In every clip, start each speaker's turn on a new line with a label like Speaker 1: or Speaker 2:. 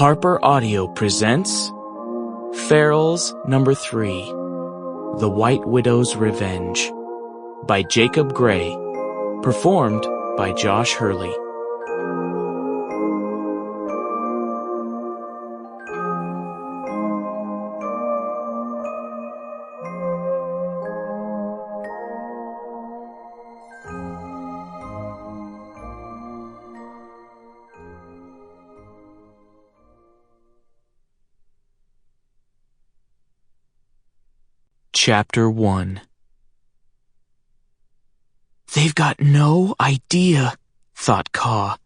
Speaker 1: Harper Audio presents Ferals Number 3, The White Widow's Revenge by Jacob Gray, performed by Josh Hurley. Chapter 1. They've got no idea, thought Ka.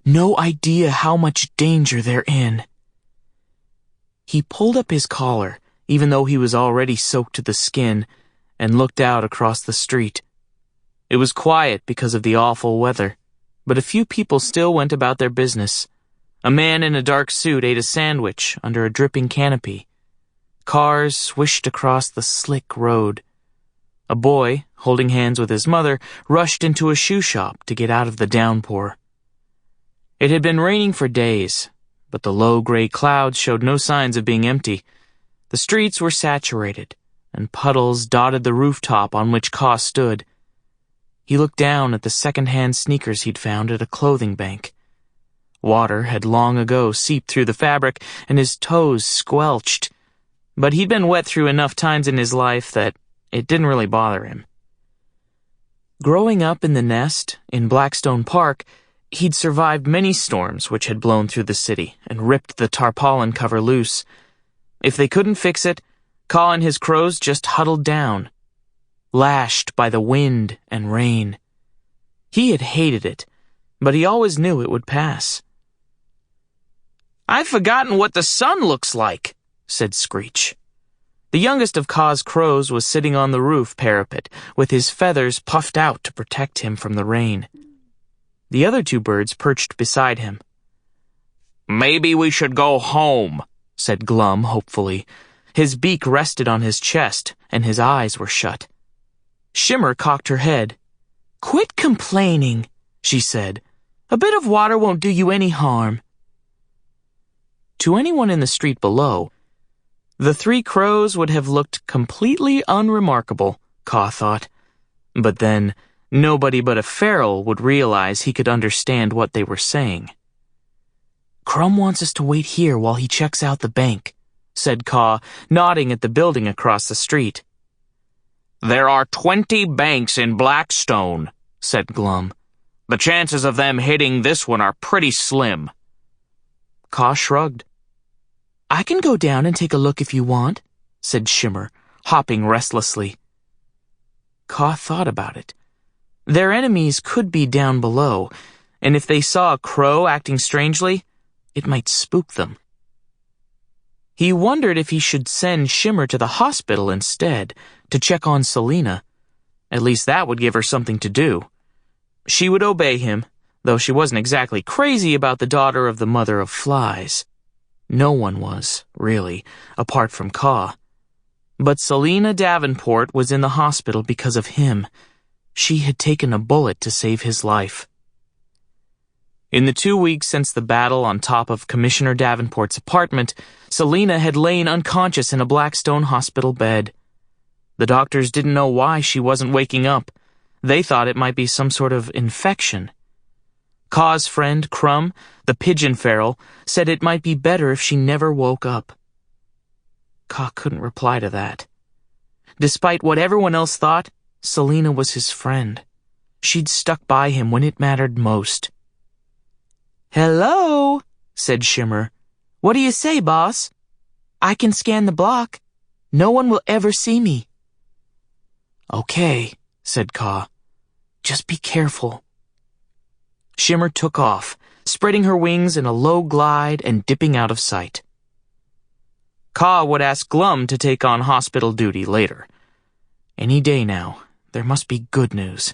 Speaker 1: No idea how much danger they're in. He pulled up his collar, even though he was already soaked to the skin, and looked out across the street. It was quiet because of the awful weather, but a few people still went about their business. A man in a dark suit ate a sandwich under a dripping canopy. Cars swished across the slick road. A boy, holding hands with his mother, rushed into a shoe shop to get out of the downpour. It had been raining for days, but the low gray clouds showed no signs of being empty. The streets were saturated, and puddles dotted the rooftop on which Ka stood. He looked down at the second-hand sneakers he'd found at a clothing bank. Water had long ago seeped through the fabric, and his toes squelched. But he'd been wet through enough times in his life that it didn't really bother him. Growing up in the nest in Blackstone Park, he'd survived many storms which had blown through the city and ripped the tarpaulin cover loose. If they couldn't fix it, Ka and his crows just huddled down, lashed by the wind and rain. He had hated it, but he always knew it would pass. "I've forgotten what the sun looks like," said Screech. The youngest of Ka's crows was sitting on the roof parapet, with his feathers puffed out to protect him from the rain. The other two birds perched beside him. "Maybe we should go home," said Glum hopefully. His beak rested on his chest, and his eyes were shut. Shimmer cocked her head. "Quit complaining," she said. "A bit of water won't do you any harm." To anyone in the street below, the three crows would have looked completely unremarkable, Ka thought. But then, nobody but a feral would realize he could understand what they were saying. "Crumb wants us to wait here while he checks out the bank," said Ka, nodding at the building across the street. "There are 20 banks in Blackstone," said Glum. "The chances of them hitting this one are pretty slim." Ka shrugged. "I can go down and take a look if you want," said Shimmer, hopping restlessly. Ka thought about it. Their enemies could be down below, and if they saw a crow acting strangely, it might spook them. He wondered if he should send Shimmer to the hospital instead, to check on Selina. At least that would give her something to do. She would obey him, though she wasn't exactly crazy about the daughter of the mother of flies. No one was, really, apart from Ka. But Selina Davenport was in the hospital because of him. She had taken a bullet to save his life. In the 2 weeks since the battle on top of Commissioner Davenport's apartment, Selina had lain unconscious in a Blackstone hospital bed. The doctors didn't know why she wasn't waking up. They thought it might be some sort of infection. Ka's friend, Crumb, the pigeon feral, said it might be better if she never woke up. Ka couldn't reply to that. Despite what everyone else thought, Selina was his friend. She'd stuck by him when it mattered most. "Hello," said Shimmer. "What do you say, boss? I can scan the block. No one will ever see me." "Okay," said Ka. "Just be careful." Shimmer took off, spreading her wings in a low glide and dipping out of sight. Ka would ask Glum to take on hospital duty later. Any day now, there must be good news.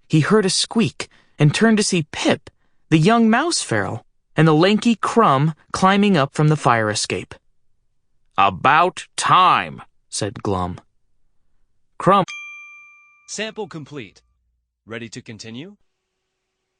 Speaker 1: He heard a squeak and turned to see Pip, the young mouse feral, and the lanky Crumb climbing up from the fire escape. "About time," said Glum. Crumb.
Speaker 2: Sample complete. Ready to continue?